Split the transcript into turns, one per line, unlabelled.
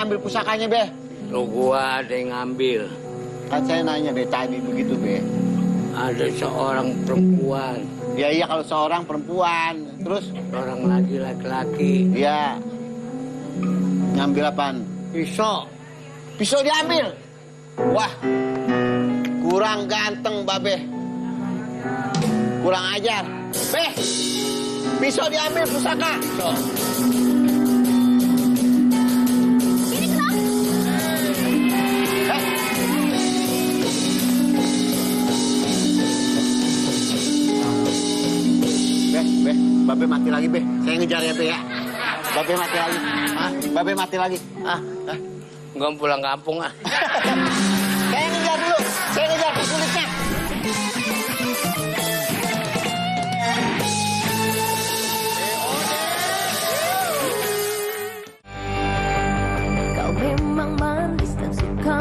Ambil pusakanya, Be.
Lo gua ada yang ngambil.
Kan saya nanya, Be, tadi begitu, Be.
Ada seorang perempuan.
Ya iya kalau seorang perempuan. Terus?
Orang lagi laki-laki.
Iya. Ngambil apaan?
Pisau.
Pisau diambil. Wah. Kurang ganteng, Babe. Kurang ajar. Be. Pisau diambil pusaka.
Pisau.
Ini kenapa?
Be, Babe mati lagi, Be. Saya ngejar ya, Be, ya. Babe mati lagi. Ah, Babe mati lagi.
Gua pulang kampung, ah.
Saya ngejar dulu. Saya ngejar penculiknya.
Kau memang